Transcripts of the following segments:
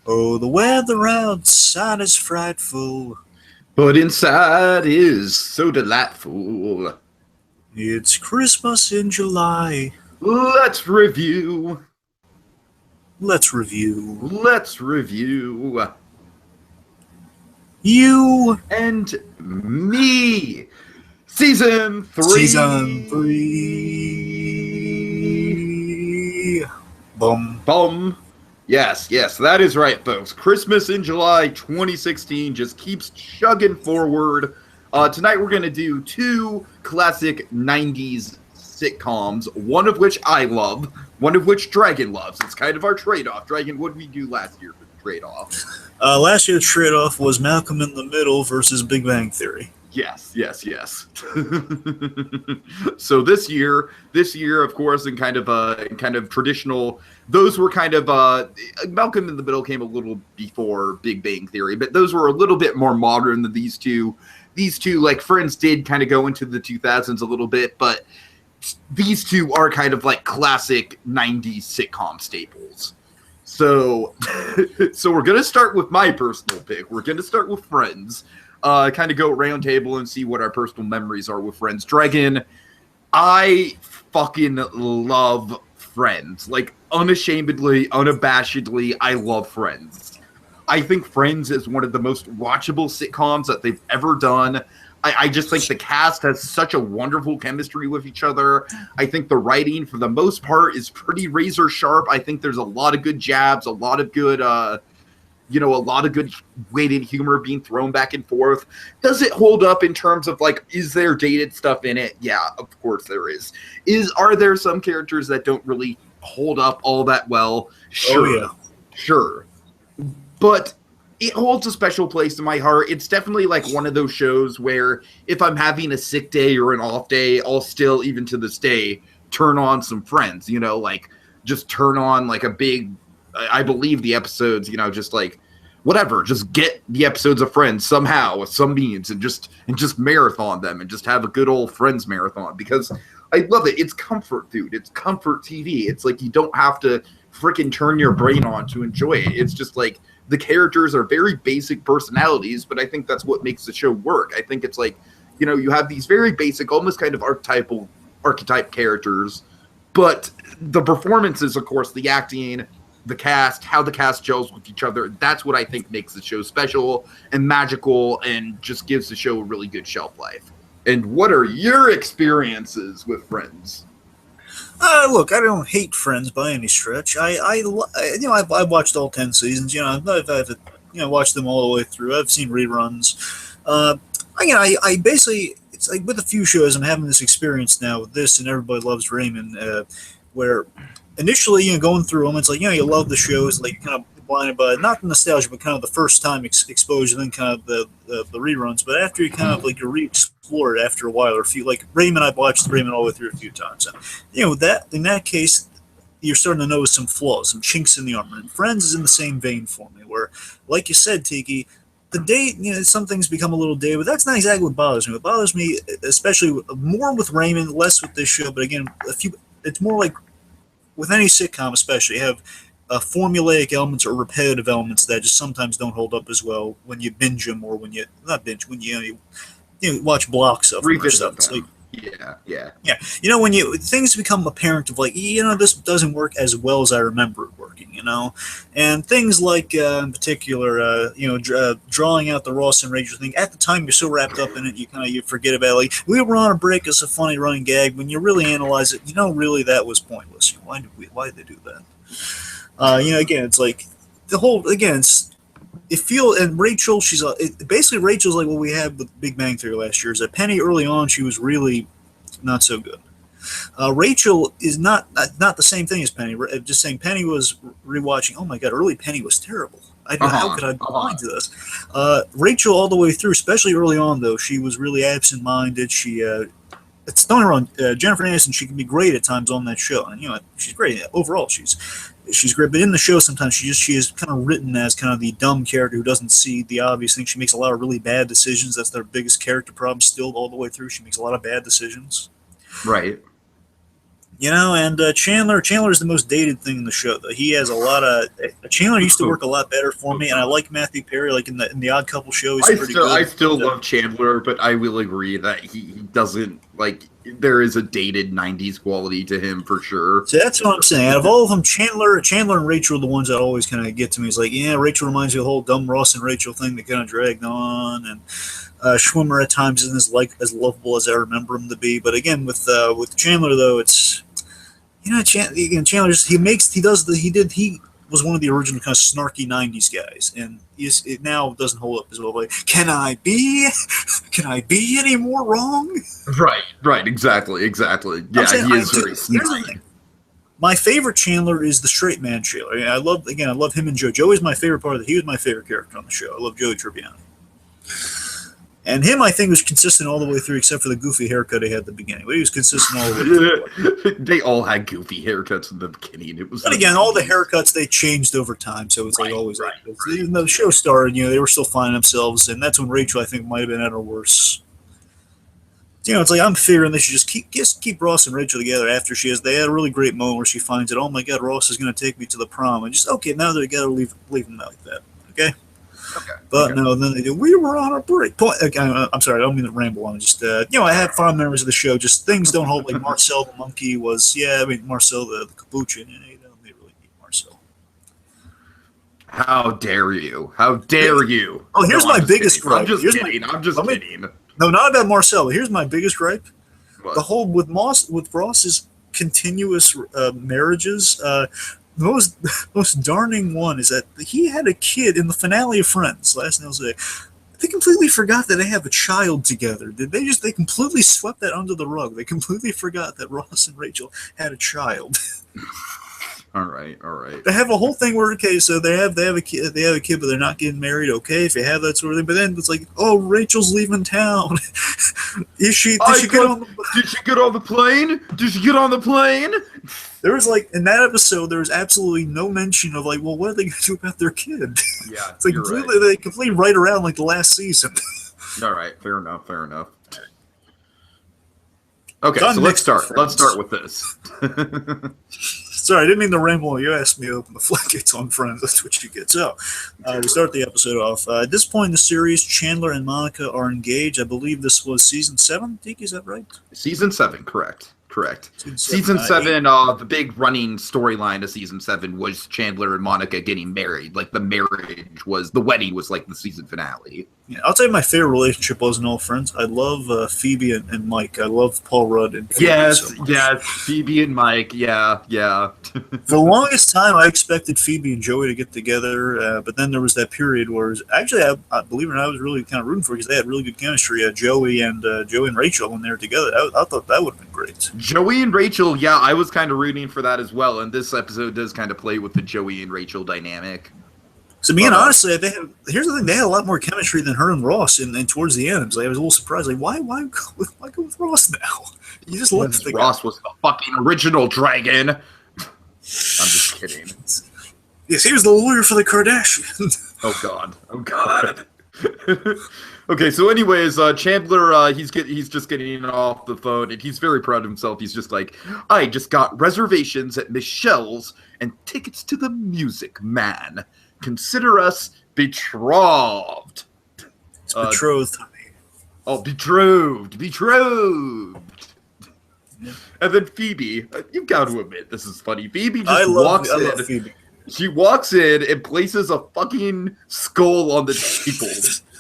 Oh, the weather outside is frightful. But inside is so delightful. It's Christmas in July. Let's review. Let's review. Let's review. You. And me. Season 3. Season 3. Bum. Bum. Yes, that is right, folks. Christmas in July 2016 just keeps chugging forward. Tonight we're going to do two classic 90s sitcoms, one of which I love, one of which Dragon loves. It's kind of our trade-off. Dragon, what did we do last year for the trade-off? Last year's trade-off was Malcolm in the Middle versus Big Bang Theory. Yes. So this year, of course, in kind of traditional, those were kind of Malcolm in the Middle came a little before Big Bang Theory, but those were a little bit more modern than these two. These two, like Friends, did kind of go into the 2000s a little bit, but these two are kind of like classic 90s sitcom staples. So, we're gonna start with my personal pick. We're gonna start with Friends. Kind of go round table and see what our personal memories are with Friends. Dragon, I fucking love Friends. Like, unashamedly, unabashedly, I love Friends. I think Friends is one of the most watchable sitcoms that they've ever done. I just think the cast has such a wonderful chemistry with each other. I think the writing, for the most part, is pretty razor sharp. I think there's a lot of good jabs, a lot of good... a lot of good weighted humor being thrown back and forth. Does it hold up in terms of, like, is there dated stuff in it? Yeah, of course there is. Are there some characters that don't really hold up all that well? Sure. Oh, yeah. Sure. But it holds a special place in my heart. It's definitely like one of those shows where if I'm having a sick day or an off day, I'll still, even to this day, turn on some Friends, like just turn on like a big, I believe the episodes, just like whatever, just get the episodes of Friends somehow with some means and just marathon them and just have a good old Friends marathon because I love it. It's comfort, dude. It's comfort TV. It's like you don't have to freaking turn your brain on to enjoy it. It's just like the characters are very basic personalities, but I think that's what makes the show work. I think it's like, you have these very basic, almost kind of archetype characters, but the performances, of course, the acting, the cast, how the cast gels with each other, that's what I think makes the show special and magical and just gives the show a really good shelf life. And what are your experiences with Friends? Look, I don't hate Friends by any stretch. I've watched all 10 seasons. I've watched them all the way through. I've seen reruns. I basically, it's like with a few shows, I'm having this experience now with this and Everybody Loves Raymond, where initially, going through them, it's like, you love the shows, like kind of blinded by not the nostalgia, but kind of the first time exposure, then kind of the reruns. But after you kind of like you re-explore it after a while, or a few, like Raymond, I've watched Raymond all the way through a few times. And, that in that case, you're starting to notice some flaws, some chinks in the armor. And Friends is in the same vein for me, where, like you said, Tiki, the date, some things become a little dated, but that's not exactly what bothers me. What bothers me, especially more with Raymond, less with this show, but again, it's more like with any sitcom, especially, you have formulaic elements or repetitive elements that just sometimes don't hold up as well when you binge them or when you watch blocks of them or stuff. It's like, yeah. When things become apparent of like, this doesn't work as well as I remember it working, and things like in particular, drawing out the Ross and Rachel thing. At the time, you're so wrapped up in it, you forget about it. Like, we were on a break as a funny running gag. When you really analyze it, really that was pointless. Why did they do that? Again, it's like the whole and Rachel, basically Rachel's like what we had with Big Bang Theory last year. Is that Penny early on, she was really not so good. Rachel is not the same thing as Penny. Just saying, Penny was rewatching. Oh my god, early Penny was terrible. How could I be blind to this? Rachel all the way through, especially early on though, she was really absent-minded. It's not wrong. Jennifer Aniston, she can be great at times on that show, and she's great overall. She's great, but in the show sometimes she is kind of written as kind of the dumb character who doesn't see the obvious thing. She makes a lot of really bad decisions. That's their biggest character problem still all the way through. She makes a lot of bad decisions. Right. And Chandler is the most dated thing in the show. Though he has a lot of Chandler used to work a lot better for me, and I like Matthew Perry. Like in the Odd Couple show, he's pretty good. I still love Chandler, but I will agree that he doesn't like. There is a dated '90s quality to him for sure. So that's what I'm saying. Out of all of them, Chandler and Rachel are the ones that always kind of get to me. It's like, yeah, Rachel reminds me of the whole dumb Ross and Rachel thing that kind of dragged on, and Schwimmer at times isn't as lovable as I remember him to be. But again, with Chandler though, it's Chandler just he was one of the original kind of snarky '90s guys, and it now doesn't hold up as well. Like, can I be any more wrong? Right, exactly. Yeah, he is very snarky. My favorite Chandler is the straight man Chandler. I love him and Joe. Joe is my favorite part of he was my favorite character on the show. I love Joey Tribbiani. And him, I think, was consistent all the way through, except for the goofy haircut he had at the beginning. But he was consistent all the way through. They all had goofy haircuts in the beginning. But again, all the haircuts, they changed over time, so it's always like even though the show started, they were still finding themselves, and that's when Rachel, I think, might have been at her worst. It's like I'm figuring they should just keep Ross and Rachel together after they had a really great moment where she finds it. Oh my God, Ross is going to take me to the prom, and now they're together, leave them like that, okay? Okay. But no, then they do. We were on a break. I'm sorry, I don't mean to ramble on. Just I had fond memories of the show. Just things don't hold. Like Marcel the monkey was. Marcel the capuchin. They really need Marcel. How dare you? How dare you? Oh, here's my biggest gripe. I'm just kidding. No, not about Marcel. But here's my biggest gripe. What? The whole with Ross's continuous marriages. The most darning one is that he had a kid in the finale of Friends last night. They completely forgot that they have a child together. They completely swept that under the rug. They completely forgot that Ross and Rachel had a child. All right. They have a whole thing where so they have a kid, but they're not getting married. Okay, if you have that sort of thing, but then it's like, oh, Rachel's leaving town. Did she get on the plane? Did she get on the plane? There was in that episode, there was absolutely no mention of what are they going to do about their kid? Yeah, it's like they completely right around the last season. All right, fair enough. Okay, so let's start. Let's start with this. Sorry, I didn't mean to ramble. You asked me to open the floodgates on Friends. That's what you get. So, we start the episode off. At this point in the series, Chandler and Monica are engaged. I believe this was season 7. Tiki, is that right? Season 7, correct. Season 7, the big running storyline of season 7 was Chandler and Monica getting married. The wedding was the season finale. Yeah, I'll tell you my favorite relationship was in all Friends. I love Phoebe and Mike. I love Paul Rudd and Phoebe so much. Yes, Phoebe and Mike. Yeah. For the longest time, I expected Phoebe and Joey to get together, but then there was that period where actually, I believe it or not, I was really kind of rooting for because they had really good chemistry. Joey and Rachel when they were together. I thought that would have been great. Joey and Rachel, yeah, I was kind of rooting for that as well, and this episode does kind of play with the Joey and Rachel dynamic. So being honestly, here's the thing: they had a lot more chemistry than her and Ross, and towards the end, I was a little surprised. Why go with Ross now? You just left the Ross was the fucking original dragon. I'm just kidding. Yes, he was the lawyer for the Kardashians. Oh God. Okay, so anyways, Chandler, he's just getting off the phone, and he's very proud of himself. He's just like, I just got reservations at Michelle's and tickets to the Music Man. Consider us betrothed. It's betrothed, honey. Oh, betrothed. Yeah. And then Phoebe, you've got to admit, this is funny. Phoebe just walks in. I love Phoebe. She walks in and places a fucking skull on the table.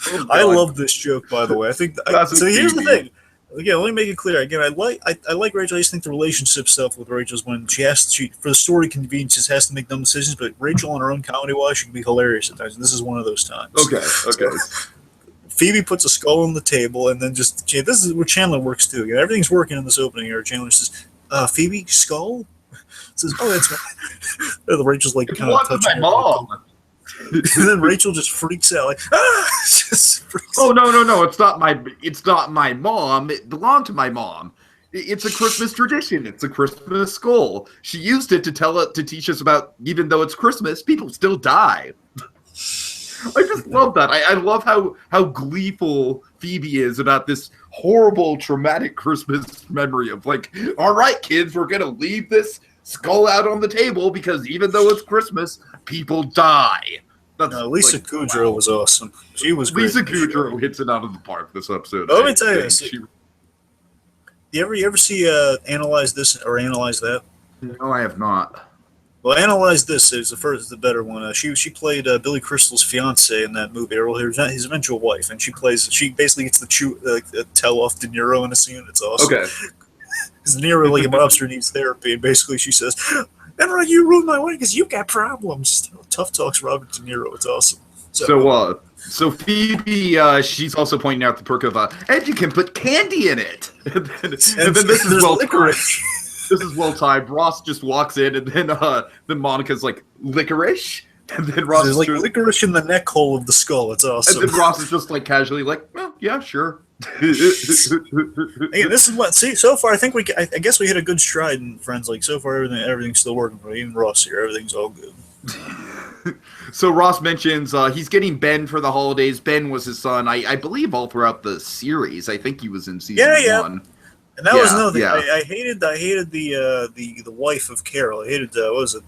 Oh, I love this joke, by the way. I think so. Here's the thing. Again, let me make it clear. Again, I like Rachel. I just think the relationship stuff with Rachel is when she for the story conveniences has to make dumb decisions. But Rachel on her own comedy wise, she can be hilarious at times. And this is one of those times. Okay. Phoebe puts a skull on the table, and then this is where Chandler works too. Again, everything's working in this opening here. Chandler says, "Phoebe, skull." Says, "Oh, that's right." Rachel's kind of touching my mom. And then Rachel just freaks out, Oh no! It's not my mom. It belonged to my mom. It's a Christmas tradition. It's a Christmas skull. She used it to teach us about. Even though it's Christmas, people still die. I just love that. I love how gleeful Phoebe is about this horrible, traumatic Christmas memory of like, all right, kids, we're gonna leave this skull out on the table because even though it's Christmas, people die. That's Lisa like, Kudrow was awesome. She was great. Lisa Kudrow hits it out of the park this episode. Let me tell you, you ever see Analyze This or Analyze That? No, I have not. Well, Analyze This is the better one. She played Billy Crystal's fiance in that movie, or his eventual wife, and she basically gets the tell off De Niro in a scene. It's awesome. Okay. Because De Niro, like, a mobster needs therapy, and basically she says, "Enright, you ruined my wedding because you got problems." Tough talks Robert De Niro. It's awesome. So Phoebe, she's also pointing out the perk of, and you can put candy in it. and then this is licorice. This is well timed. Ross just walks in, and then Monica's like, licorice? And then Ross is like licorice in the neck hole of the skull. It's awesome. And then Ross is just like casually like, well, yeah, sure. Hey, this is what. See, so far I think I guess we hit a good stride in Friends. Like so far everything's still working. But even Ross here, everything's all good. So Ross mentions he's getting Ben for the holidays. Ben was his son, I believe, all throughout the series. I think he was in season 1. And that was another thing. I hated the wife of Carol. I hated what was it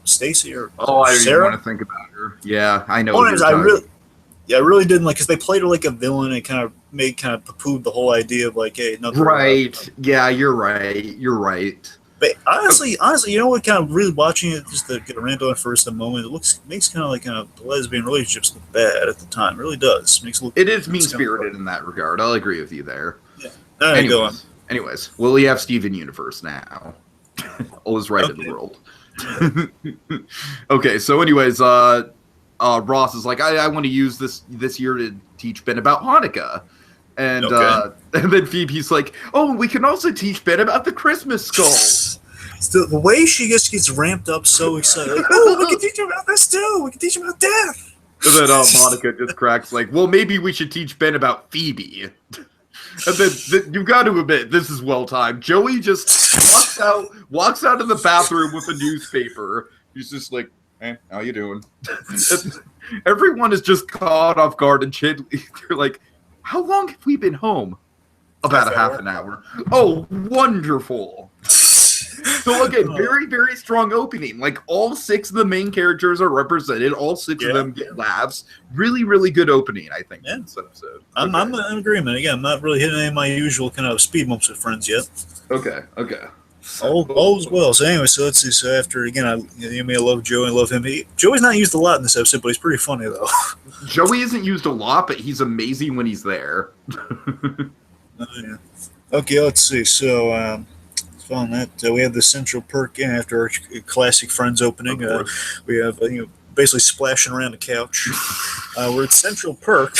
Stacy or Sarah? I want to think about her. Yeah, I know. I really didn't like because they played her like a villain and kind of poo-pooed the whole idea of like, hey, nothing. Right. Yeah, you're right. You're right. But honestly, you know what? Kind of really watching it just to get a rant on it for just a moment. It makes the lesbian relationships look bad at the time. It really does. It is mean-spirited in that regard. I'll agree with you there. Yeah. All right, go on. Anyways, will we have Steven Universe now? All is right in the world. Okay, so anyways, Ross is like, I want to use this year to teach Ben about Hanukkah. And and then Phoebe's like, oh, we can also teach Ben about the Christmas skull. The way she just gets ramped up so excited. Like, oh, we can teach him about this too. We can teach him about death. And then Monica just cracks like, well, maybe we should teach Ben about Phoebe. And then you've got to admit, this is well timed. Joey just walks out of the bathroom with a newspaper. He's just like, hey, how you doing? Everyone is just caught off guard, and they're like, how long have we been home? About a half an hour. Oh, wonderful. So again, very, very strong opening. Like all 6 of the main characters are represented. All 6 of them get laughs. Really, really good opening, I think, in this episode. I'm in agreement. Again, I'm not really hitting any of my usual kind of speed bumps with Friends yet. Okay. All's well. So anyway, so let's see. So after, again, I love Joey. I love him. Joey's not used a lot in this episode, but he's pretty funny, though. Joey isn't used a lot, but he's amazing when he's there. Yeah. Okay, let's see. So, following that, we have the Central Perk after our classic Friends opening. We have, basically splashing around the couch. We're at Central Perk.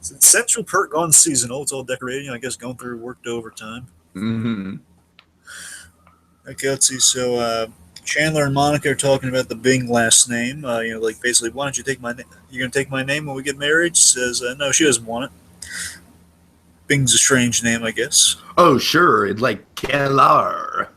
Central Perk gone seasonal. It's all decorated, I guess, going through worked overtime. Mm-hmm. Okay, let's see. So Chandler and Monica are talking about the Bing last name. Like basically, why don't you take my name? You're gonna take my name when we get married? She says no, she doesn't want it. Bing's a strange name, I guess. Oh, sure, it's like Kellar.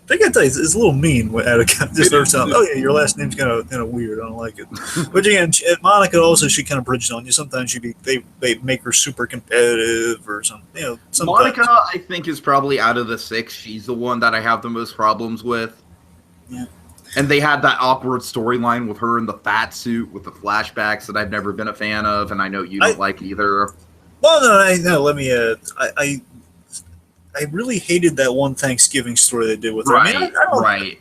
I gotta tell you, it's a little mean. Just every time, oh yeah, your last name's kind of weird. I don't like it. But again, Monica also, she kind of bridges on you. Sometimes they make her super competitive or something. Monica, I think, is probably out of the 6. She's the one that I have the most problems with. Yeah. And they had that awkward storyline with her in the fat suit with the flashbacks that I've never been a fan of, and I know you don't like either. Well, no. Let me. I really hated that one Thanksgiving story they did with her. Right, right.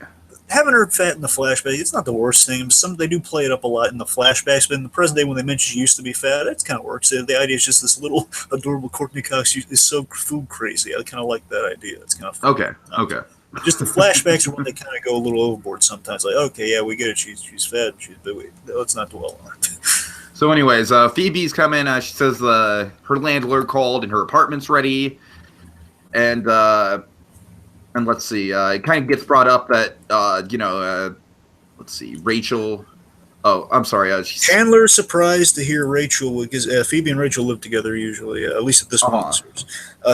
Having her fat in the flashback, it's not the worst thing. They do play it up a lot in the flashbacks, but in the present day when they mention she used to be fat, it kind of works. The idea is just this little adorable Courtney Cox is so food crazy. I kind of like that idea. It's kind of fun. Okay. Just the flashbacks are when they kind of go a little overboard sometimes. Like, okay, yeah, we get it. She's fat. But let's not dwell on it. So anyways, Phoebe's coming. She says her landlord called and her apartment's ready. And let's see, it kind of gets brought up that, let's see, Rachel. Oh, I'm sorry. Chandler's surprised to hear Rachel, because Phoebe and Rachel live together usually, at least at this point.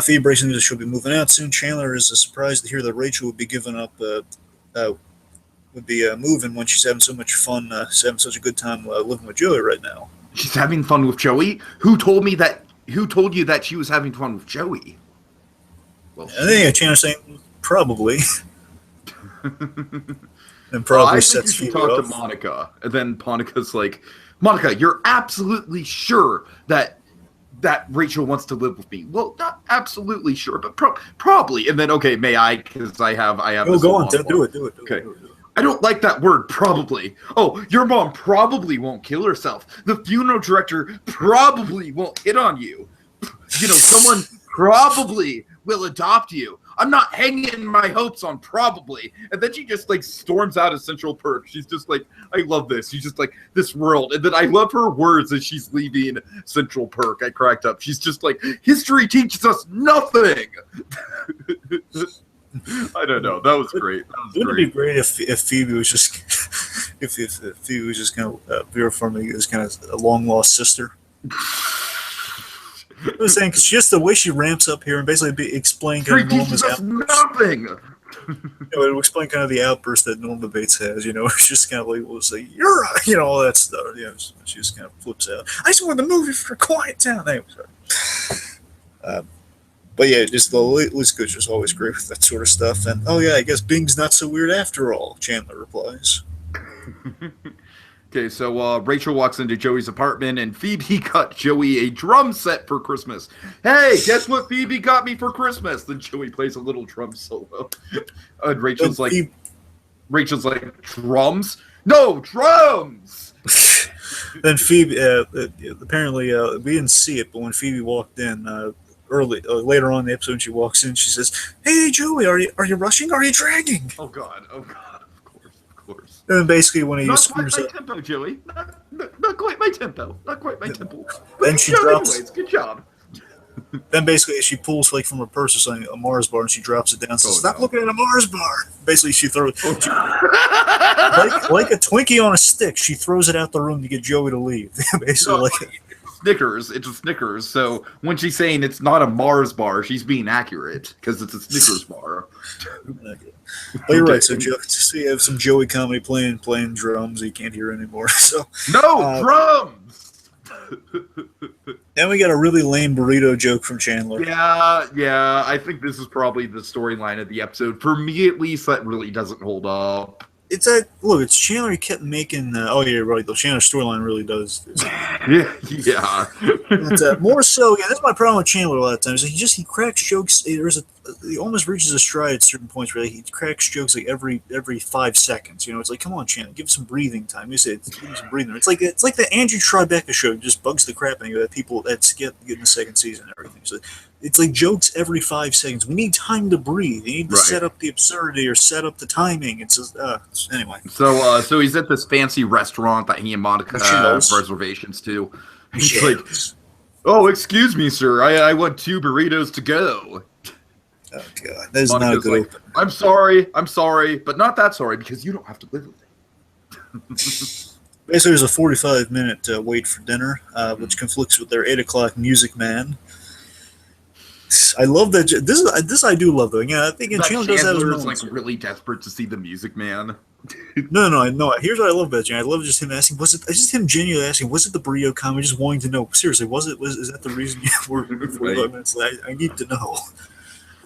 Phoebe breaks into she'll be moving out soon. Chandler is surprised to hear that Rachel would be giving up would be moving when she's having so much fun, she's having such a good time living with Joey right now. She's having fun with Joey? Who told you that she was having fun with Joey? Well, I think Chandler's saying probably. And probably I think sets you should Phoebe talk off. to Monica. And then Monica's like, Monica, you're absolutely sure that Rachel wants to live with me. Well, not absolutely sure, but probably. And then, okay, may I? Because I have. Oh, go on, do it. Okay. I don't like that word, probably. Oh, your mom probably won't kill herself. The funeral director probably won't hit on you. You know, someone probably will adopt you. I'm not hanging my hopes on probably. And then she just like storms out of Central Perk. She's just like, I love this. She's just like, this world. And then I love her words as she's leaving Central Perk. I cracked up. She's just like, history teaches us nothing. I don't know. That was great. Wouldn't it be great if Phoebe was just if Phoebe was just kind of Vera Farmiga is kind of a long lost sister? I was saying because just the way she ramps up here and basically explain kind of Norma's nothing. It explain kind of the outburst that Norma Bates has. You know, it's just kind of like we'll say you're all that stuff. You know, she just kind of flips out. I just wanted the movie for Quiet Town. Anyway, but yeah, just Liz Kutcher's always great with that sort of stuff. And oh yeah, I guess Bing's not so weird after all. Chandler replies. Okay, so Rachel walks into Joey's apartment, and Phoebe got Joey a drum set for Christmas. Hey, guess what Phoebe got me for Christmas? Then Joey plays a little drum solo. And Rachel's like, drums? No, drums! Then Phoebe, apparently, we didn't see it, but when Phoebe walked in, later on in the episode, she walks in, she says, "Hey, Joey, are you rushing? Or are you dragging?" Oh God. Of course. And then basically when he not screws quite my up, tempo, Joey. Not quite my tempo. Not quite my tempo. Then she drops. Anyways, good job. Then basically she pulls like from her purse or something a Mars bar and she drops it down. And says, "Stop looking at a Mars bar." Basically, she throws like a Twinkie on a stick. She throws it out the room to get Joey to leave. Basically, Snickers. It's a Snickers. So when she's saying it's not a Mars bar, she's being accurate because it's a Snickers bar. Well, you're right. So you have some Joey comedy playing drums. You can't hear anymore. So drums. Then we got a really lame burrito joke from Chandler. Yeah. I think this is probably the storyline of the episode. For me, at least, that really doesn't hold up. It's Chandler. He kept making. Oh yeah, right. The Chandler storyline really does. Yeah. But, more so, yeah. That's my problem with Chandler a lot of times. He cracks jokes. He almost reaches a stride at certain points where he cracks jokes like every 5 seconds. You know, it's like, come on, Chandler, give him some breathing time. Give him some breathing. It's like the Andrew Tribeca show. Just bugs the crap out of you that people that get in the second season and everything. So it's like jokes every 5 seconds. We need time to breathe. You need to set up the absurdity or set up the timing. It's just, anyway. So he's at this fancy restaurant that he and Monica have reservations to. He's like, "Oh, excuse me, sir. I want 2 burritos to go." Oh God, that is not a good opening. I'm sorry, but not that sorry because you don't have to live with it. Basically, there's a 45-minute wait for dinner, which conflicts with their 8 o'clock Music Man. I love that. This I do love though. Yeah, I think Chandler does have his moments. Like really desperate to see the Music Man. No. Here's what I love about Chandler. I love just him asking. Just him genuinely asking? Was it the burrito comedy? Just wanting to know. Seriously, is that the reason you were 45 minutes late? I need to know.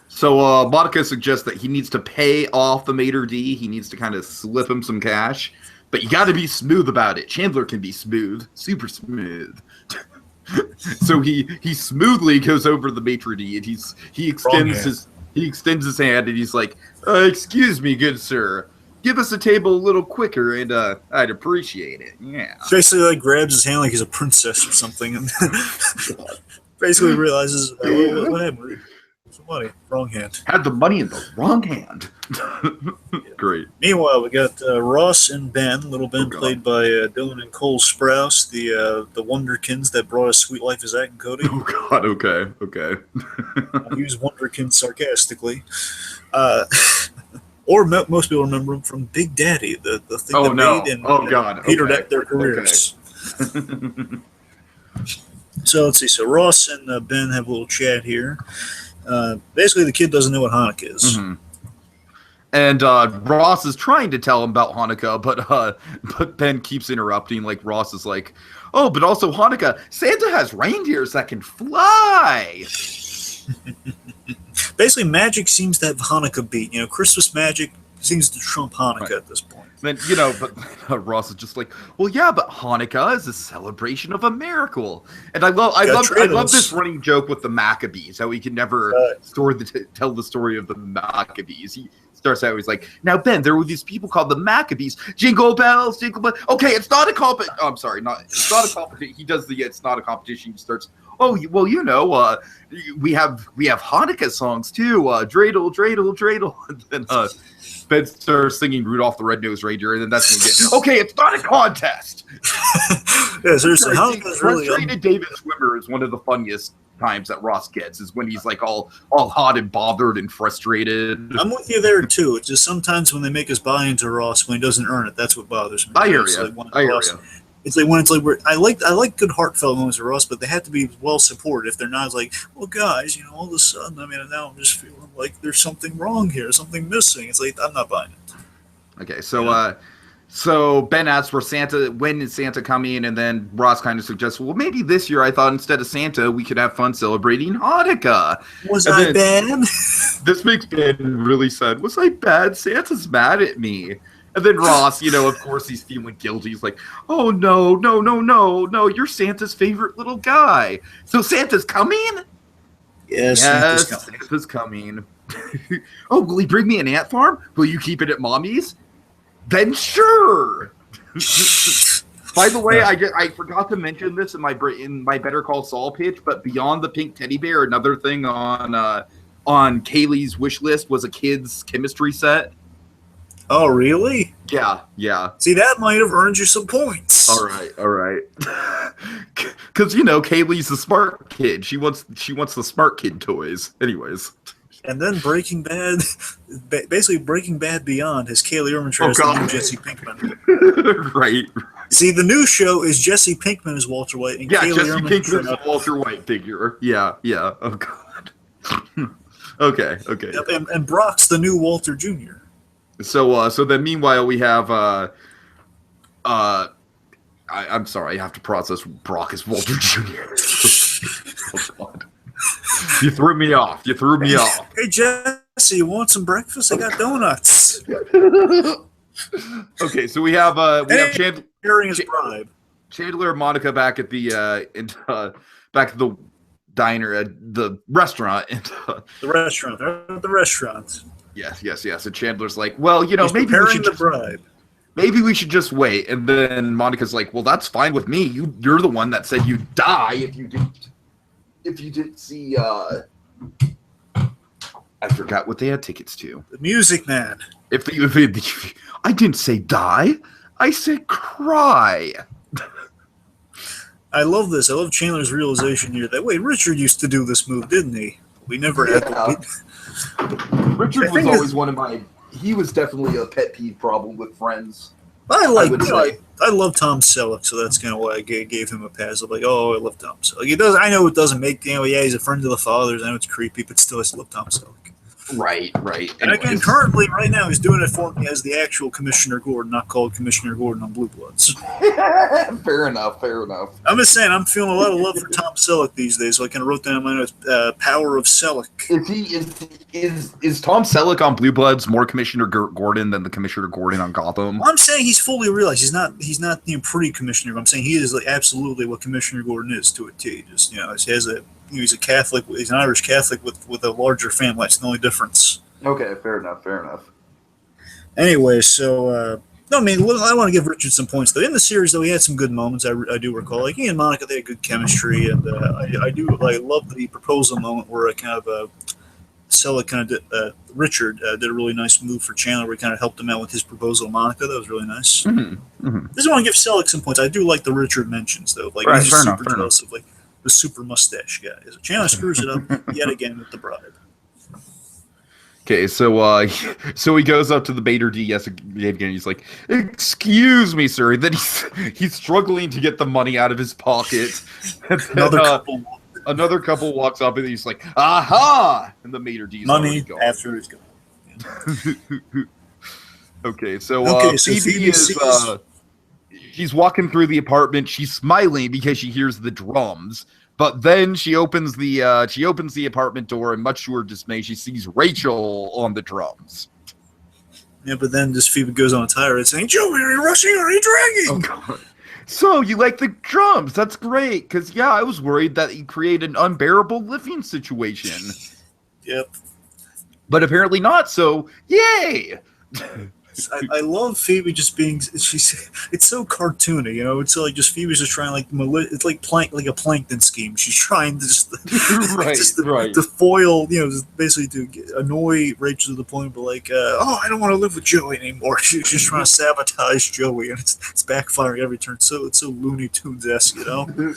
So Monica suggests that he needs to pay off the maitre d'. He needs to kind of slip him some cash, but you got to be smooth about it. Chandler can be smooth, super smooth. So he smoothly goes over to the maitre d' and he extends his hand and he's like, "Excuse me, good sir. Give us a table a little quicker, and I'd appreciate it." Yeah. Basically, like grabs his hand like he's a princess or something, and basically realizes what happened. Some money, wrong hand. Had the money in the wrong hand. Great. Meanwhile, we got Ross and Ben. Little Ben, played by Dylan and Cole Sprouse, the Wonderkins that brought us Sweet Life of Zack and Cody. Oh God. Okay. I use Wonderkins sarcastically. Or most people remember him from Big Daddy, the thing made and petered out their careers. Okay. So let's see. So Ross and Ben have a little chat here. Basically, the kid doesn't know what Hanukkah is. Mm-hmm. And Ross is trying to tell him about Hanukkah, but Ben keeps interrupting. Like Ross is like, "Oh, but also Hanukkah, Santa has reindeers that can fly." Basically, magic seems to have Hanukkah beat. Christmas magic seems to trump Hanukkah at this point. Then but Ross is just like, "Well, yeah, but Hanukkah is a celebration of a miracle." And I love this running joke with the Maccabees, how he can never tell the story of the Maccabees. He starts out, he's like, "Now, Ben, there were these people called the Maccabees. Jingle bells, jingle bells." Okay, it's not a competition. Oh, I'm sorry, it's not a competition. He does it's not a competition. He starts, "Oh, well, we have Hanukkah songs too. Dreidel, dreidel, dreidel." And then Ben starts singing Rudolph the Red-Nosed Reindeer, and then that's when we get, "Okay, it's not a contest." Yeah, seriously, Hanukkah's really frustrated David Schwimmer is one of the funniest times that Ross gets, is when he's like all hot and bothered and frustrated. I'm with you there too. It's just sometimes when they make us buy into Ross when he doesn't earn it, that's what bothers me. I hear you. It's like when it's like I like good heartfelt moments of Ross, but they have to be well supported. If they're not, it's like, well, guys, all of a sudden, now I'm just feeling like there's something wrong here, something missing. It's like, I'm not buying it. Okay, so Ben asks when is Santa coming, and then Ross kind of suggests, well, maybe this year I thought instead of Santa we could have fun celebrating Hanukkah. Was I bad? This makes Ben really sad. Was I bad? Santa's mad at me. And then Ross, of course, he's feeling guilty. He's like, "Oh, no, you're Santa's favorite little guy. So Santa's coming?" Yes, Santa's coming. "Oh, will he bring me an ant farm? Will you keep it at Mommy's?" Then sure. By the way, I forgot to mention this in my Better Call Saul pitch, but beyond the pink teddy bear, another thing on Kaylee's wish list was a kid's chemistry set. Oh, really? Yeah. See, that might have earned you some points. All right. Because Kaylee's the smart kid. She wants the smart kid toys. Anyways. And then Breaking Bad, basically Breaking Bad Beyond, has Kaylee Ermintrout as the new Jesse Pinkman. Right. See, the new show is Jesse Pinkman as Walter White, and Kaylee Jesse Ermintrout Pinkman's the Walter White figure. Yeah. Oh God. Okay. Yep, and Brock's the new Walter Jr. So then meanwhile we have I'm sorry, I have to process Brock as Walter Jr. Oh God. You threw me off. Hey Jesse, you want some breakfast? I got donuts. Okay, so we have Chandler carrying his bribe. Chandler and Monica back at the back at the diner at the restaurant. The restaurant. Yes. And Chandler's like, well, maybe we should bribe. Maybe we should just wait. And then Monica's like, well, that's fine with me. You're the one that said you'd die if you didn't see. I forgot what they had tickets to. The Music Man. I didn't say die. I said cry. I love this. I love Chandler's realization here that, wait, Richard used to do this move, didn't he? We never had to. Richard was always he was definitely a pet peeve problem with Friends. I love Tom Selleck, so that's kind of why I gave him a pass. I'm like, oh, I love Tom Selleck. I know it doesn't make, he's a friend of the fathers. I know it's creepy, but still, I still love Tom Selleck. Right. And again, currently, right now, he's doing it for me as the actual Commissioner Gordon, not called Commissioner Gordon on Blue Bloods. Fair enough. I'm just saying, I'm feeling a lot of love for Tom Selleck these days, so I kind of wrote down my notes, Power of Selleck. Is Tom Selleck on Blue Bloods more Commissioner Gordon than the Commissioner Gordon on Gotham? Well, I'm saying he's fully realized he's not pre-commissioner. I'm saying he is like absolutely what Commissioner Gordon is to a T. Just he has he's a Catholic. He's an Irish Catholic with a larger family. That's the only difference. Okay, fair enough. Anyway, so I want to give Richard some points though. In the series, though, he had some good moments. I do recall, like he and Monica, they had good chemistry, and I love the proposal moment where Richard did a really nice move for Chandler. We kind of helped him out with his proposal to Monica. That was really nice. Mm-hmm. Mm-hmm. I just want to give Selleck some points. I do like the Richard mentions though. Like right, he's just super jealous of like the super mustache guy. So Chandler screws it up yet again with the bribe. Okay, so he goes up to the Bader D. Yes, again. He's like, "Excuse me, sir." Then he's struggling to get the money out of his pocket. Another couple walks up and he's like, "Aha!" And the Mater D. Money after he's gone. Yeah. Okay, so so Phoebe is she's walking through the apartment. She's smiling because she hears the drums. But then she opens the apartment door, and much to her dismay, she sees Rachel on the drums. Yeah, but then just Phoebe goes on a tirade saying, "Joey, are you rushing or are you Oh dragging?" God! So you like the drums? That's great. Because yeah, I was worried that you create an unbearable living situation. Yep. But apparently not. So yay! I love Phoebe just being it's so cartoony, you know. It's like just Phoebe's just trying it's like a plankton scheme. She's trying to just to foil, you know, just basically to annoy Rachel to the point, but like, oh, I don't want to live with Joey anymore. She's just trying to sabotage Joey, and it's backfiring every turn. So it's so Looney Tunes-esque, you know.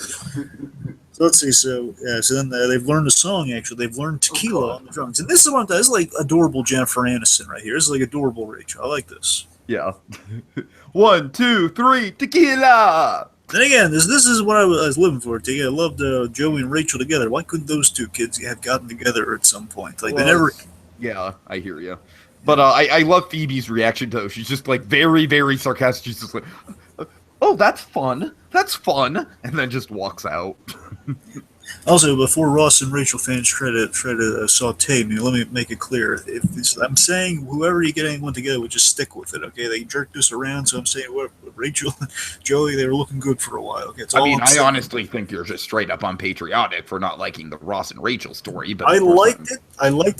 So let's see. So then they've learned a song. Actually, they've learned Tequila on the drums, and this is this is like adorable Jennifer Aniston right here. This is like adorable Rachel. I like this. Yeah. 1, 2, 3, tequila. Then again, this is what I was living for. I loved Joey and Rachel together. Why couldn't those two kids have gotten together at some point? Like they never. Yeah, I hear you. But I love Phoebe's reaction though. She's just like very, very sarcastic. She's just like, "Oh, that's fun. That's fun," and then just walks out. Also, before Ross and Rachel fans try to saute me, let me make it clear. I'm saying whoever you get anyone together with, just stick with it, okay? They jerked this around, so I'm saying Rachel and Joey, they were looking good for a while. Okay, I honestly think you're just straight up unpatriotic for not liking the Ross and Rachel story. But I liked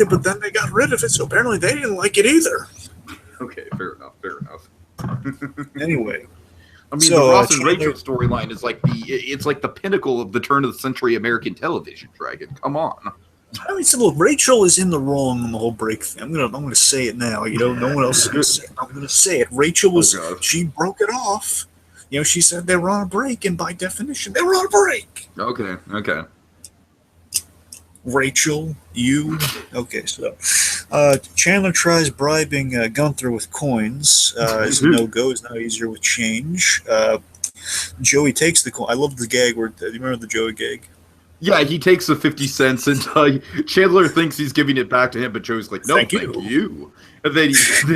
it, but then they got rid of it, so apparently they didn't like it either. Okay, fair enough. Anyway. I mean, the Ross and Rachel storyline is like the pinnacle of the turn of the century American television. Dragon, come on. I mean, so look, Rachel is in the wrong on the whole break thing. I'm gonna say it now. You know, no one else is gonna say it. I'm gonna say it. Rachel was she broke it off. You know, she said they were on a break, and by definition, they were on a break. Okay. Rachel, you. Okay, so Chandler tries bribing Gunther with coins. It's a no-go. It's now easier with change. Joey takes the coin. I love the gag where, do you remember the Joey gag? Yeah, he takes the 50 cents, and Chandler thinks he's giving it back to him, but Joey's like, no, thank you. And then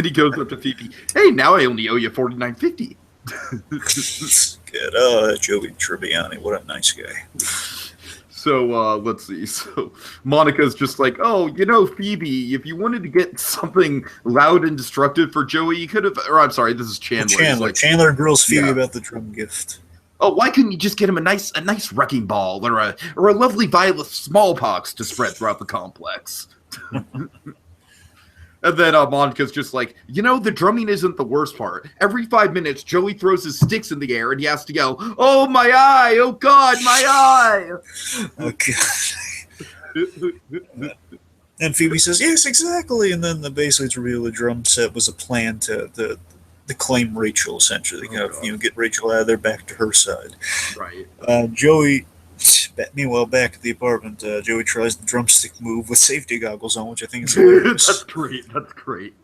he goes up to Phoebe, hey, now I only owe you $49.50. Good. Joey Tribbiani, what a nice guy. So, let's see. So, Monica's just like, oh, you know, Phoebe, if you wanted to get something loud and destructive for Joey, you could have, or I'm sorry, this is Chandler. Chandler grills Phoebe about the drum gift. Oh, why couldn't you just get him a nice wrecking ball or a lovely vial of smallpox to spread throughout the complex? And then Monica's just like, you know, the drumming isn't the worst part. Every 5 minutes, Joey throws his sticks in the air and he has to go, oh, my eye! Oh, God, my eye! Okay. And Phoebe says, yes, exactly. And then basically it's revealed the drum set was a plan to claim Rachel, essentially. Get Rachel out of there, back to her side. Right. Joey... Meanwhile, back at the apartment, Joey tries the drumstick move with safety goggles on, which I think is hilarious. That's great.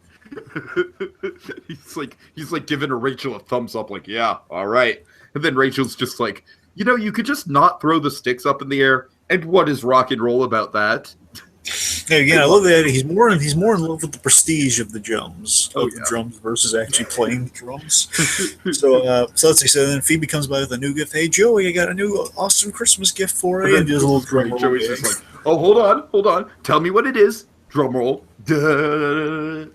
he's like giving Rachel a thumbs up, like, yeah, all right. And then Rachel's just like, you know, you could just not throw the sticks up in the air. And what is rock and roll about that? Yeah, again, I love that he's more in love with the prestige of the drums, the drums versus actually playing the drums. So let's see. So then Phoebe comes by with a new gift. Hey, Joey, I got a new awesome Christmas gift for you. And just a little drum roll. Joey's just like, oh, hold on. Tell me what it is. Drum roll. So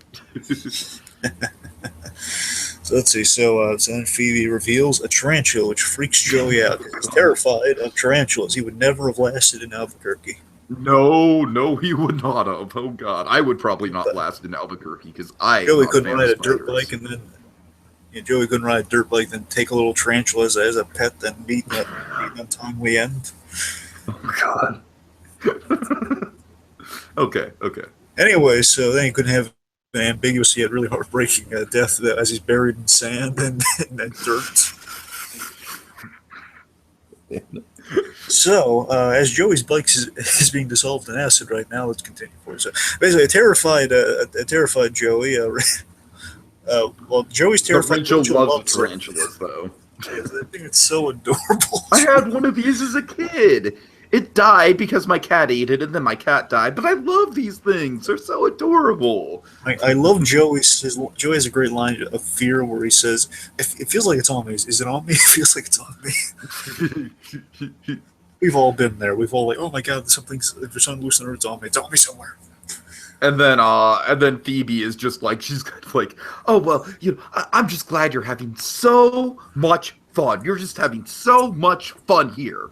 let's see. So then Phoebe reveals a tarantula, which freaks Joey out. He's terrified of tarantulas. He would never have lasted in Albuquerque. No, he would not have. Oh God, I would probably not last in Albuquerque because Joey couldn't ride a dirt bike and then Joey couldn't ride a dirt bike, then take a little tarantula as a pet, then meet on timely end. Oh God. Okay. Anyway, so then he couldn't have an ambiguous yet really heartbreaking death as he's buried in sand and dirt. So, as Joey's bike is being dissolved in acid right now, let's continue forward. So, basically, a terrified Joey. Joey's terrified. Rachel loves tarantulas, though. I think it's so adorable. I had one of these as a kid. It died because my cat ate it, and then my cat died. But I love these things; they're so adorable. I love Joey. Joey has a great line of fear where he says, "It feels like it's on me. Is it on me? It feels like it's on me." We've all been there. We've all like, "Oh my God, there's something loose in the roots on me. It's on me somewhere." And then Phoebe is just like, she's kind of like, oh well, I'm just glad you're having so much fun. You're just having so much fun here.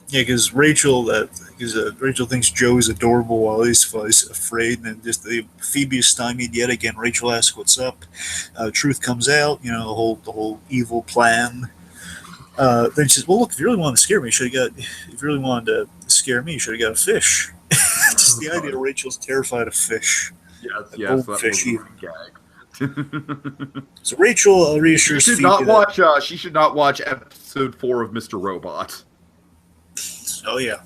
Yeah, because Rachel thinks Joe is adorable while he's afraid, and just Phoebe is stymied yet again. Rachel asks, "What's up?" Truth comes out. The whole evil plan. Then she says, "Well, look, if you really wanted to scare me, you really wanted to scare me, you should have got a fish." Just the idea of Rachel's terrified of fish. Yes, that fish was a gag. So Rachel reassures Phoebe she should not watch episode 4 of Mr. Robot. Oh yeah.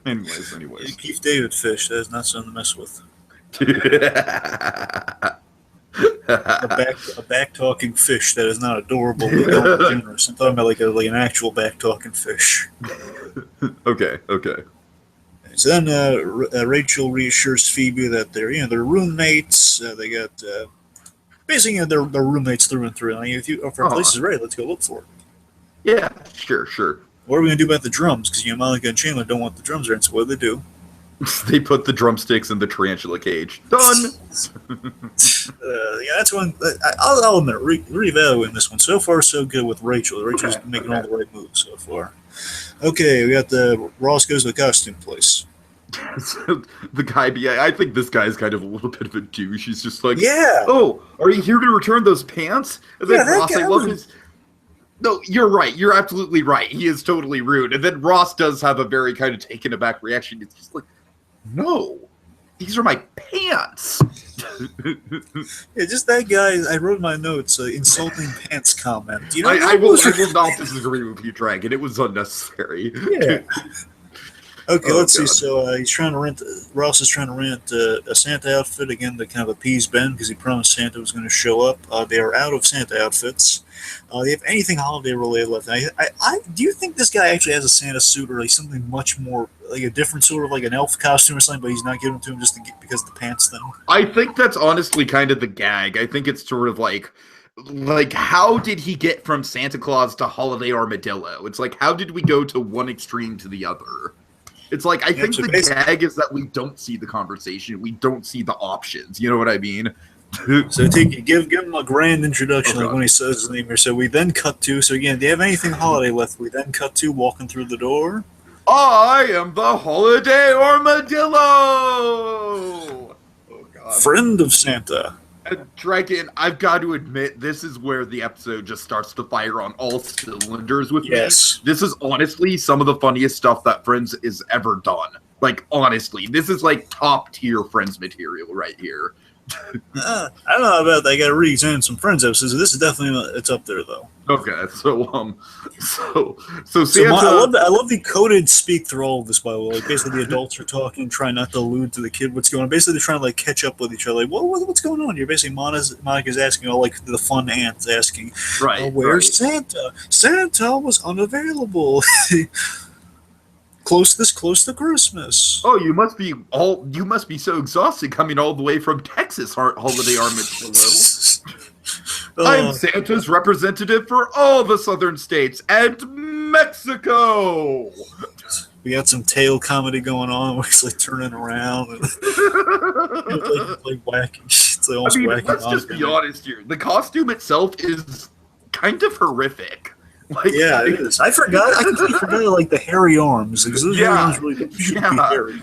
anyways. Keith David fish. That is not something to mess with. A back talking fish that is not adorable but generous. I'm talking about like an actual back talking fish. Okay. So then Rachel reassures Phoebe that they're roommates. They got basically they're roommates through and through. If our place is ready, let's go look for it. Yeah, sure. What are we gonna do about the drums? Because Monica and Chandler don't want the drums there. So what do they do? They put the drumsticks in the tarantula cage. Done. That's one. I'll admit, reevaluating this one. So far, so good with Rachel. Rachel's making all the right moves so far. Okay, we got the Ross goes to the costume place. The guy, I think this guy is kind of a little bit of a douche. He's just like, yeah. Oh, are you here to return those pants? And then Ross, I love his. No, you're right. You're absolutely right. He is totally rude. And then Ross does have a very kind of taken aback reaction. It's just like, no, these are my pants. Yeah, just that guy. I wrote in my notes insulting pants comment. I will not disagree with you, Dragon. It was unnecessary. Yeah. Okay, let's see. So he's trying to rent. Ross is trying to rent a Santa outfit again to kind of appease Ben because he promised Santa was going to show up. They are out of Santa outfits. They have anything holiday related left. Do you think this guy actually has a Santa suit or like something much more like a different sort of like an elf costume or something, but he's not giving it to him just because of the pants thing? I think that's honestly kind of the gag. I think it's sort of like how did he get from Santa Claus to Holiday Armadillo? It's like, how did we go to one extreme to the other? It's like, I think the gag is that we don't see the conversation. We don't see the options. You know what I mean? So give him a grand introduction like when he says his name here. So we then cut to, so again, do you have anything holiday left? We then cut to walking through the door. I am the Holiday Armadillo! Oh, God. Friend of Santa. Dragon, I've got to admit, this is where the episode just starts to fire on all cylinders with me. This is honestly some of the funniest stuff that Friends is ever done. Like, honestly, this is like top tier Friends material right here. I don't know about that. I got to re-examine some Friends episodes. This is definitely it's up there though. Okay, so Santa. I love the coded speak through all of this. By the way, like basically the adults are talking, trying not to allude to the kid what's going on. Basically, they're trying to like catch up with each other. Like, what's going on here? Basically, Monica's asking, like the fun aunt's asking, right? Where's Santa? Santa was unavailable. Close to Christmas. Oh, you must be so exhausted coming all the way from Texas, Holiday Armadillo. I'm Santa's representative for all the southern states and Mexico. We got some tail comedy going on where he's like turning around and like whacking. It's like almost whacking. Let's just be honest here. The costume itself is kind of horrific. Like, yeah, it is. I completely forgot like the hairy arms because those hairy arms really shouldn't be hairy.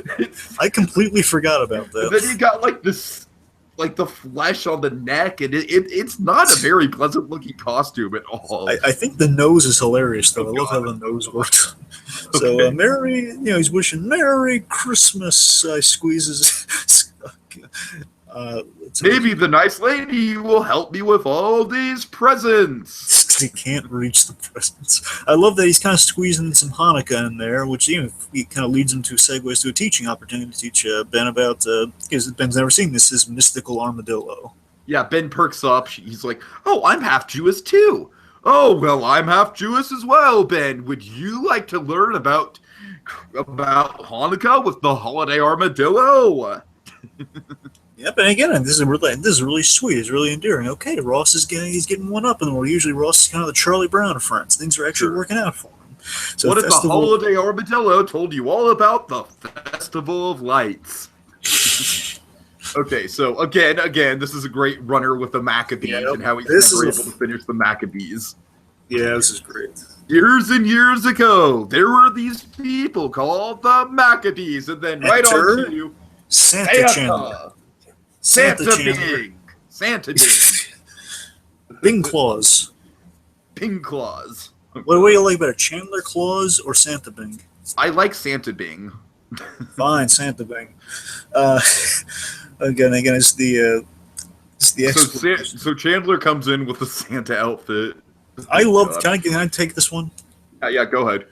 I completely forgot about that. And then you got like this, like the flesh on the neck, and it's not a very pleasant looking costume at all. I think the nose is hilarious though. I love how the nose works. So Merry, he's wishing Merry Christmas. Squeezes. Maybe the nice lady will help me with all these presents. Because he can't reach the presents. I love that he's kind of squeezing some Hanukkah in there, which he kind of leads him to segues to a teaching opportunity to teach Ben about, because Ben's never seen this mystical armadillo. Yeah, Ben perks up. He's like, oh, I'm half Jewish too. Oh, well, I'm half Jewish as well, Ben. Would you like to learn about about Hanukkah with the Holiday Armadillo. Yep, and again, this is really sweet. It's really endearing. Okay, Ross he's getting one up in the world. Usually Ross is kind of the Charlie Brown of friends. Things are actually working out for him. So what if the Holiday Armadillo told you all about the Festival of Lights? Okay, so again, this is a great runner with the Maccabees and how he's never able to finish the Maccabees. Yeah, this is great. Years and years ago, there were these people called the Maccabees, and then right on to Santa Chandler. Santa Bing. Santa Bing. Bing Claus. Bing Claus. What do you like better, Chandler Claus or Santa Bing? I like Santa Bing. Fine, Santa Bing. Again, it's the so Chandler comes in with the Santa outfit. I love. Can I take this one? Yeah, go ahead.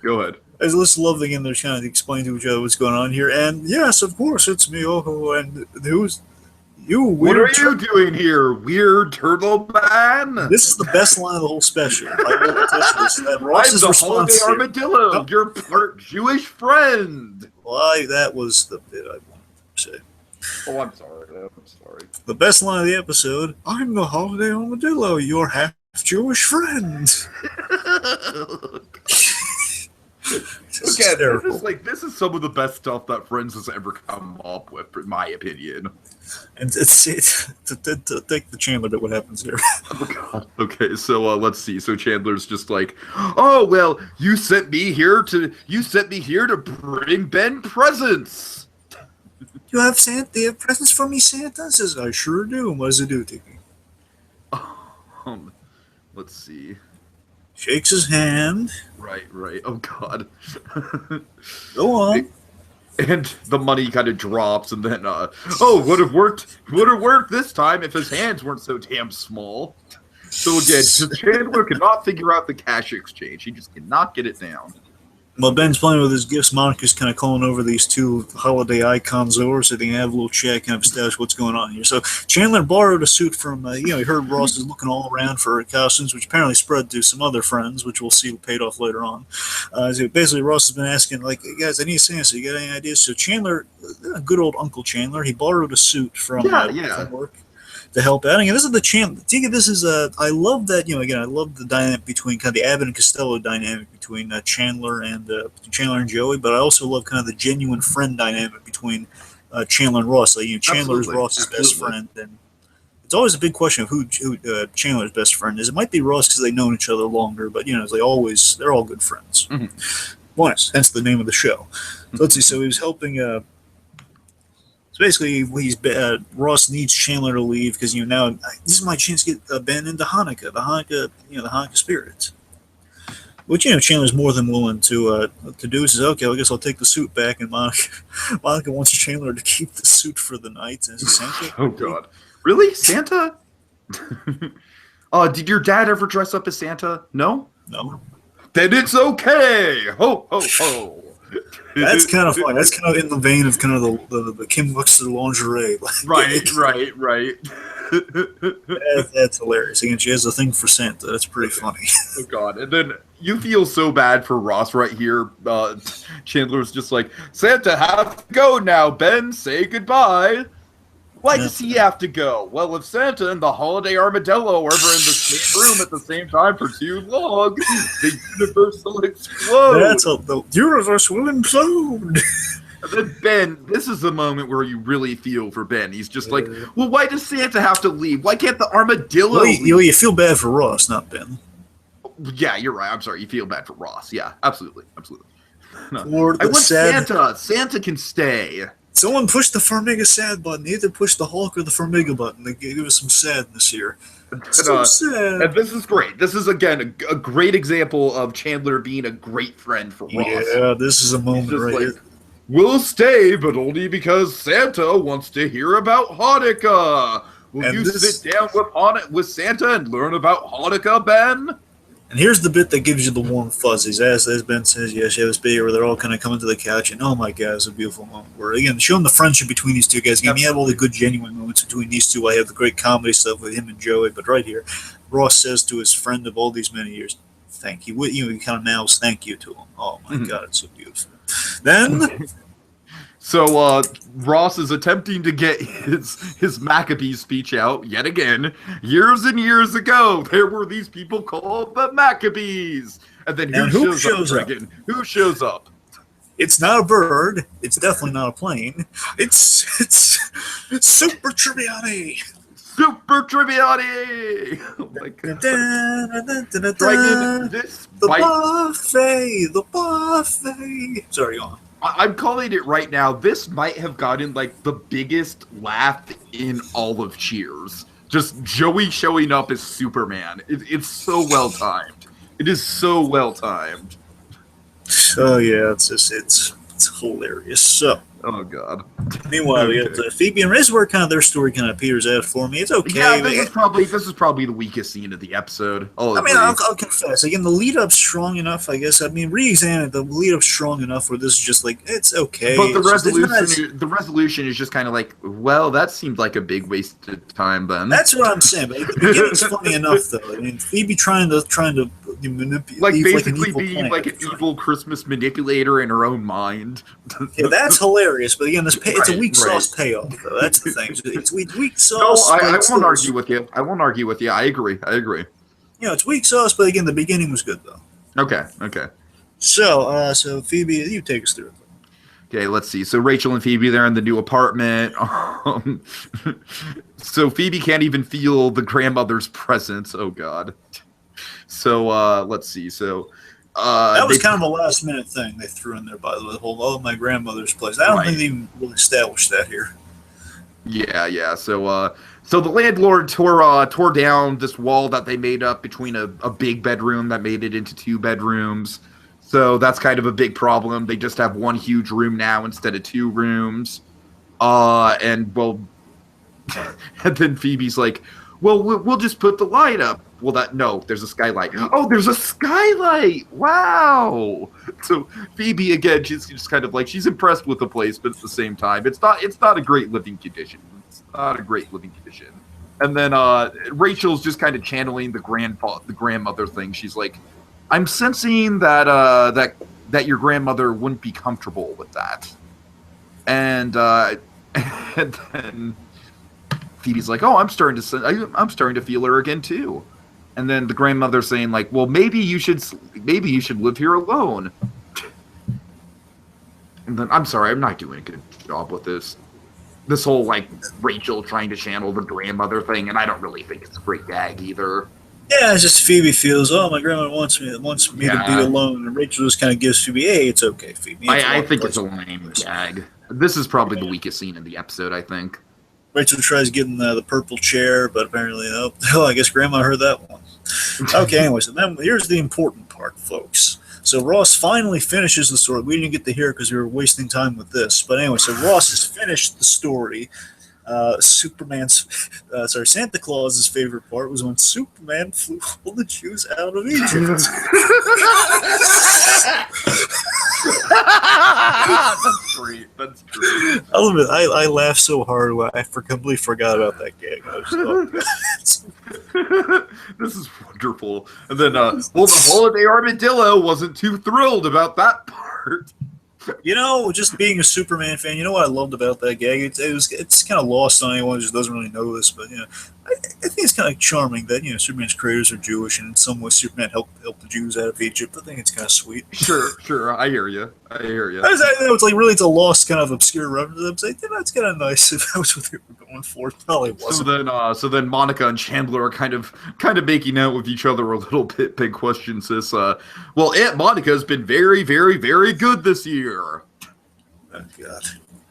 I just love again. They're trying to explain to each other what's going on here, and yes, of course, it's me. Oh, and who's you? What are you doing here, weird turtle man? This is the best line of the whole special. I love this. Ross's I'm the response Holiday Armadillo, your part Jewish friend. Why, that was the bit I wanted to say. Oh, I'm sorry. The best line of the episode: I'm the Holiday Armadillo, your half Jewish friend. This is some of the best stuff that Friends has ever come up with, in my opinion. And to take the Chandler bit, what happens here? Oh God. Okay, so let's see. So Chandler's just like, oh well, you sent me here to bring Ben presents. Do you have presents for me, Santa? Says, I sure do. And what does it do, Tiki? Let's see. Shakes his hand. Right. Oh God. Go on. And the money kind of drops, and then would have worked this time if his hands weren't so damn small. So again, Chandler cannot figure out the cash exchange. He just cannot get it down. While Ben's playing with his gifts, Monica's kind of calling over these two holiday icons over so they can have a little chat, kind of establish what's going on here. So Chandler borrowed a suit from, he heard Ross is looking all around for costumes, which apparently spread to some other friends, which we'll see paid off later on. So basically, Ross has been asking, like, hey guys, I need a Santa, you got any ideas? So Chandler, good old Uncle Chandler, he borrowed a suit from work to help out. And this is the Chandler. This is I love that. I love the dynamic between kind of the Abbott and Costello dynamic between Chandler and Joey. But I also love kind of the genuine friend dynamic between Chandler and Ross. Like, Chandler is Ross's best friend, and it's always a big question of who Chandler's best friend is. It might be Ross because they've known each other longer, but they're all good friends. Mm-hmm. Hence the name of the show. So let's see. So he was helping. So basically, Ross needs Chandler to leave because now this is my chance to get Ben into Hanukkah, the Hanukkah spirit. Which Chandler's more than willing to do. He says, "Okay, I guess I'll take the suit back." And Monica wants Chandler to keep the suit for the night. And Santa, oh God, really, Santa? Did your dad ever dress up as Santa? No. Then it's okay. Ho ho ho. That's kind of fun. That's kind of in the vein of kind of the Kim Wexler lingerie. Right. That's hilarious. Again, she has a thing for Santa. That's pretty funny. Oh God! And then you feel so bad for Ross right here. Chandler's just like, Santa have to go now. Ben, say goodbye. Why does he have to go? Well, if Santa and the Holiday Armadillo are ever in the same room at the same time for too long, the universe will explode. The universe will implode. And then Ben, this is the moment where you really feel for Ben. He's just like, well, why does Santa have to leave? Why can't the armadillo leave? You feel bad for Ross, not Ben. Yeah, you're right. I'm sorry. You feel bad for Ross. Yeah, absolutely. No. I want Santa. Santa can stay. Someone pushed the Farmiga sad button. Either push the Hulk or the Farmiga button. They gave us some sadness here. So sad. And this is great. This is, again, a great example of Chandler being a great friend for Ross. Yeah, this is a moment right here. We'll stay, but only because Santa wants to hear about Hanukkah. Will you sit down with Santa and learn about Hanukkah, Ben? And here's the bit that gives you the warm fuzzies. As Ben says, yes, you have this bit where they're all kind of coming to the couch, and oh my God, it's a beautiful moment. Where, again, showing the friendship between these two guys. Again, you have all the good, genuine moments between these two. I have the great comedy stuff with him and Joey, but right here, Ross says to his friend of all these many years, thank you. He kind of mouths thank you to him. Oh my God, it's so beautiful. Then. So Ross is attempting to get his Maccabees speech out yet again. Years and years ago, there were these people called the Maccabees. And then who shows up? Who shows up? It's not a bird. It's definitely not a plane. It's Super Tribbiani. Super Tribbiani! Oh my God. The buffet. Sorry, go on. I'm calling it right now. This might have gotten like the biggest laugh in all of Cheers. Just Joey showing up as Superman. It's so well timed. It is so well timed. Oh yeah, it's hilarious. So. Oh God. Meanwhile, we got Phoebe and Riz, where kind of their story kind of peters out for me. It's okay. Yeah, this is probably the weakest scene of the episode. I'll confess. Again, the lead up's strong enough, I guess. I mean, re-examine it. The lead up's strong enough where this is just like it's okay. But the resolution is just kind of like, well, that seemed like a big waste of time. Then that's what I'm saying. But the beginning's funny enough, though. I mean, Phoebe trying to manipulate, like basically being like an evil Christmas manipulator in her own mind. Yeah, that's hilarious. But again, it's a weak sauce payoff, though. That's the thing. It's weak sauce. No, I won't argue with you. I agree. It's weak sauce, but again, the beginning was good, though. Okay. So Phoebe, you take us through it. Okay, let's see. So Rachel and Phoebe, they're in the new apartment. So Phoebe can't even feel the grandmother's presence. Oh God. So let's see. So. That was kind of a last minute thing they threw in there, by the way. The whole my grandmother's place. I don't think they even really established that here. Yeah. So the landlord tore down this wall that they made up between a big bedroom that made it into 2 bedrooms. So that's kind of a big problem. They just have one huge room now instead of 2 rooms. And then Phoebe's like, well, we'll just put the light up. Well, there's a skylight. Oh, there's a skylight! Wow! So Phoebe, again, she's just kind of like, she's impressed with the place, but at the same time, it's not a great living condition. And then Rachel's just kind of channeling the grandmother thing. She's like, I'm sensing that your grandmother wouldn't be comfortable with that. And then Phoebe's like, oh, I'm starting to feel her again too. And then the grandmother saying like, well, maybe you should live here alone. And then I'm sorry, I'm not doing a good job with this whole like Rachel trying to channel the grandmother thing, and I don't really think it's a great gag either. Yeah, it's just Phoebe feels, oh, my grandmother wants me to be alone, and Rachel just kind of gives Phoebe, hey, it's okay, Phoebe. I think it's a lame gag. This is probably the weakest scene in the episode, I think. Rachel tries getting the purple chair, but apparently, I guess Grandma heard that one. Okay, anyway, so then here's the important part, folks. So Ross finally finishes the story. We didn't get to hear it because we were wasting time with this. But anyway, so Ross has finished the story. Santa Claus's favorite part was when Superman flew all the Jews out of Egypt. That's great. I love it. I laughed so hard when I completely forgot about that gag. This is wonderful. And then, the Holiday Armadillo wasn't too thrilled about that part. Just being a Superman fan, you know what I loved about that gag? It's kind of lost on anyone who just doesn't really know this, but I think it's kind of charming that Superman's creators are Jewish, and in some way Superman helped the Jews out of Egypt. I think it's kind of sweet. Sure, I hear you. It's like really it's a lost kind of obscure reference. I'm saying it's kind of nice if that was what they were going for. Probably wasn't. So then Monica and Chandler are kind of making out with each other a little bit. Big question, sis. Well, Aunt Monica's been very, very, very good this year. Oh God.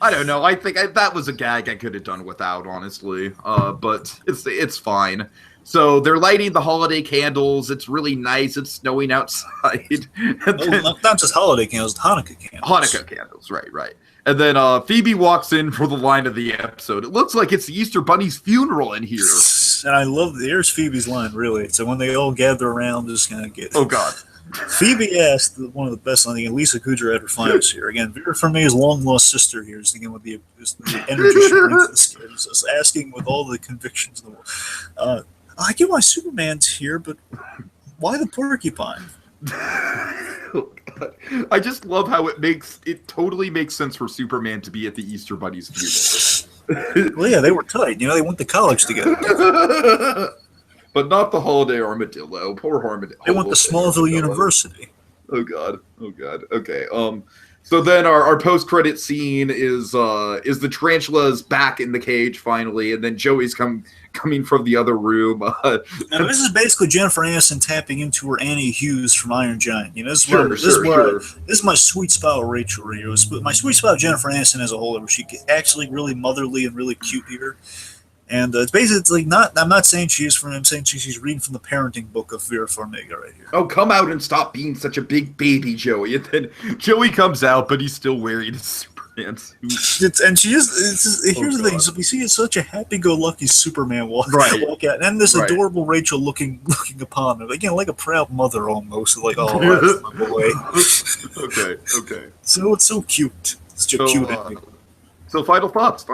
I don't know. I think that was a gag I could have done without, honestly. But it's fine. So they're lighting the holiday candles. It's really nice. It's snowing outside. Not just holiday candles, Hanukkah candles. Hanukkah candles, right. And then Phoebe walks in for the line of the episode. It looks like it's the Easter Bunny's funeral in here. And I love, here's Phoebe's line, really. So when they all gather around, just kind of get... Oh, God. Phoebe asked one of the best lines, again, Lisa Kudrow at her finest here. Again, Vera Farmiga's long-lost sister here is, again, with the energy she brings to the scares us, asking with all the convictions in the world. I get why Superman's here, but Why the porcupine? Oh, God. I just love how it totally makes sense for Superman to be at the Easter Bunny's funeral. Well, yeah, they were tight. They went to college together. But not the Holiday Armadillo. Poor Armadillo. They went to Smallville University. Oh God. Okay. So then our post-credit scene is the tarantula's back in the cage finally, and then Joey's coming from the other room. Now, this is basically Jennifer Aniston tapping into her Annie Hughes from Iron Giant. This is my sweet spot with Rachel here. My sweet spot with Jennifer Aniston as a whole, where she actually really motherly and really cute here. And it's basically not. I'm not saying she is from. I'm saying she's reading from the parenting book of Vera Farmiga right here. Oh, come out and stop being such a big baby, Joey. And then Joey comes out, but he's still wearing his Superman suit. And she is. Here's the thing: so we see such a happy-go-lucky Superman walk out, and this adorable Rachel looking upon him again, like a proud mother almost. Like, oh, that's my boy. Okay. So it's so cute. It's just cute. So final thoughts.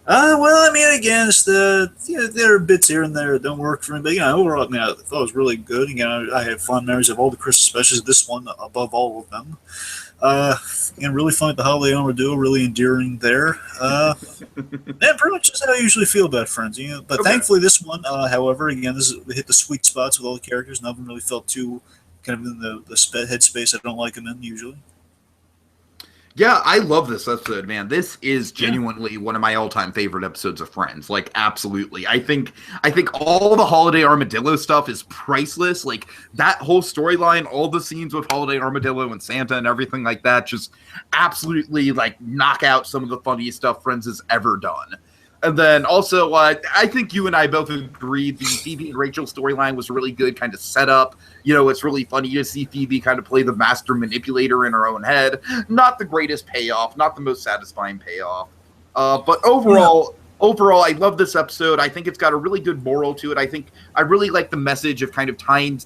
Well, I mean, again, it's there are bits here and there that don't work for me, but overall, I thought it was really good. I had fond memories of all the Christmas specials. This one above all of them. Really fun with the Holiday Armadillo, really endearing there. And pretty much just how I usually feel about Friends. But thankfully, this one, however, again, hit the sweet spots with all the characters. None of them really felt too kind of in the headspace I don't like them in usually. Yeah, I love this episode, man. This is genuinely one of my all-time favorite episodes of Friends. Like, absolutely. I think all the Holiday Armadillo stuff is priceless. Like, that whole storyline, all the scenes with Holiday Armadillo and Santa and everything like that, just absolutely, like, knock out some of the funniest stuff Friends has ever done. And then also, I think you and I both agree the Phoebe and Rachel storyline was really good, kind of set up. It's really funny to see Phoebe kind of play the master manipulator in her own head. Not the greatest payoff, not the most satisfying payoff. But overall, I love this episode. I think it's got a really good moral to it. I really like the message of kind of tying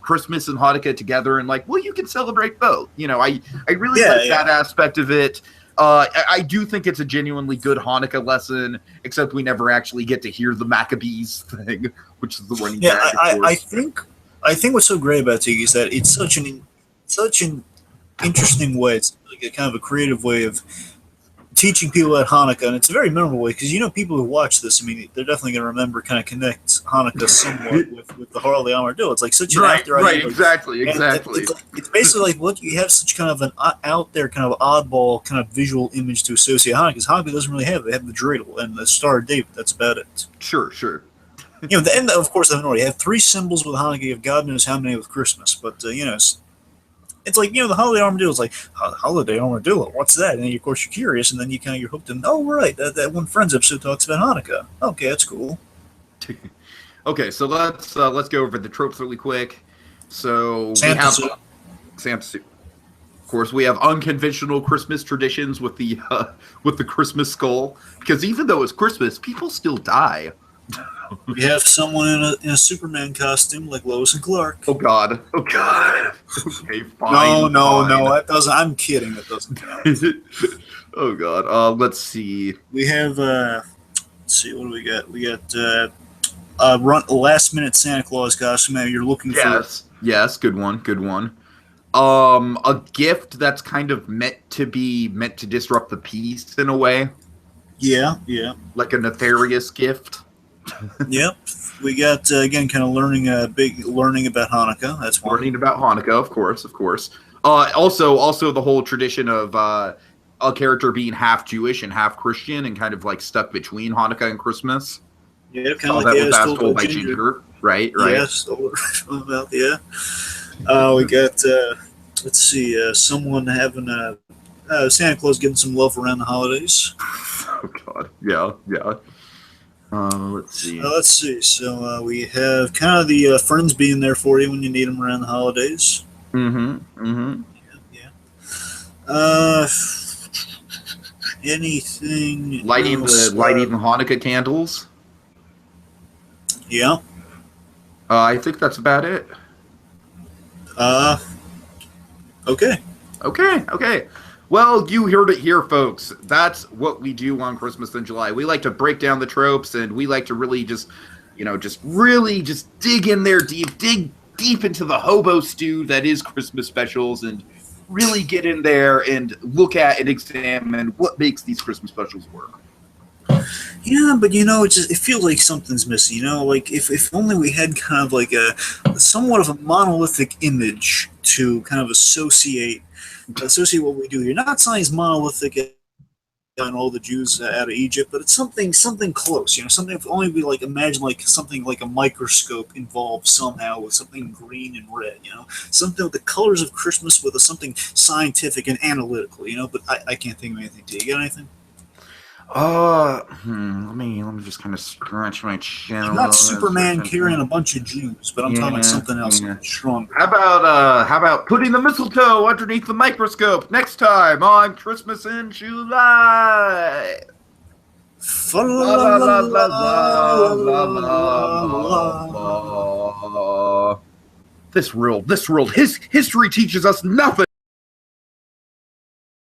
Christmas and Hanukkah together and like, well, you can celebrate both. I really like that aspect of it. I do think it's a genuinely good Hanukkah lesson, except we never actually get to hear the Maccabees thing, which is the running gag. I think what's so great about Tiki is that it's such an interesting way. It's like a kind of a creative way of teaching people about Hanukkah, and it's a very memorable way because people who watch this, they're definitely going to remember, kind of connect Hanukkah somewhat with the Holiday Armadillo. It's like such an exactly. It's basically like what you have such kind of an out there, kind of oddball, kind of visual image to associate Hanukkah. Because Hanukkah doesn't really have it. They have the dreidel and the Star of David. That's about it. Sure. The end, of course, I have 3 symbols with Hanukkah. You have God knows how many with Christmas, but it's like, the Holiday Armadillo is like, Holiday Armadillo, what's that? And then, of course, you're curious, and then you're hooked in, oh, right, that one Friends episode talks about Hanukkah. Okay, that's cool. Okay, so let's go over the tropes really quick. So Santa suit. Santa suit. Of course, we have unconventional Christmas traditions with the Christmas skull, because even though it's Christmas, people still die. We have someone in a Superman costume like Lois and Clark. Oh God. Okay, fine. No, that doesn't. I'm kidding. That doesn't count. Oh God. Let's see. We have. Let's see. What do we got? We got last minute Santa Claus costume. Now you're looking for. Yes. Good one. A gift that's kind of meant to disrupt the peace in a way. Yeah. Like a nefarious gift. Yep, we got again kind of learning about Hanukkah. That's one. Learning about Hanukkah, of course. Also the whole tradition of a character being half Jewish and half Christian and kind of like stuck between Hanukkah and Christmas. Yeah, kind of like that was told by Ginger, right? Yes, about we got let's see, someone having Santa Claus getting some love around the holidays. Oh God, yeah. Let's see. So we have kind of the friends being there for you when you need them around the holidays. Mm-hmm. Yeah. Anything? Lighting the Hanukkah candles. Yeah. I think that's about it. Okay. Well, you heard it here, folks. That's what we do on Christmas in July. We like to break down the tropes, and we like to really just, just really just dig in there dig deep into the hobo stew that is Christmas specials, and really get in there and look at and examine what makes these Christmas specials work. Yeah, but it feels like something's missing. Like if only we had kind of like a somewhat of a monolithic image to kind of associate what we do here. Not saying it's monolithic on all the Jews out of Egypt, but it's something close. Something if only we like imagine like something like a microscope involved somehow with something green and red. Something with the colors of Christmas with something scientific and analytical. But I can't think of anything. Do you got anything? Let me just kind of scratch my chin. Not Superman carrying a bunch of Jews, but I'm talking about something else stronger. How about putting the mistletoe underneath the microscope next time on Christmas in July? This world, history teaches us nothing.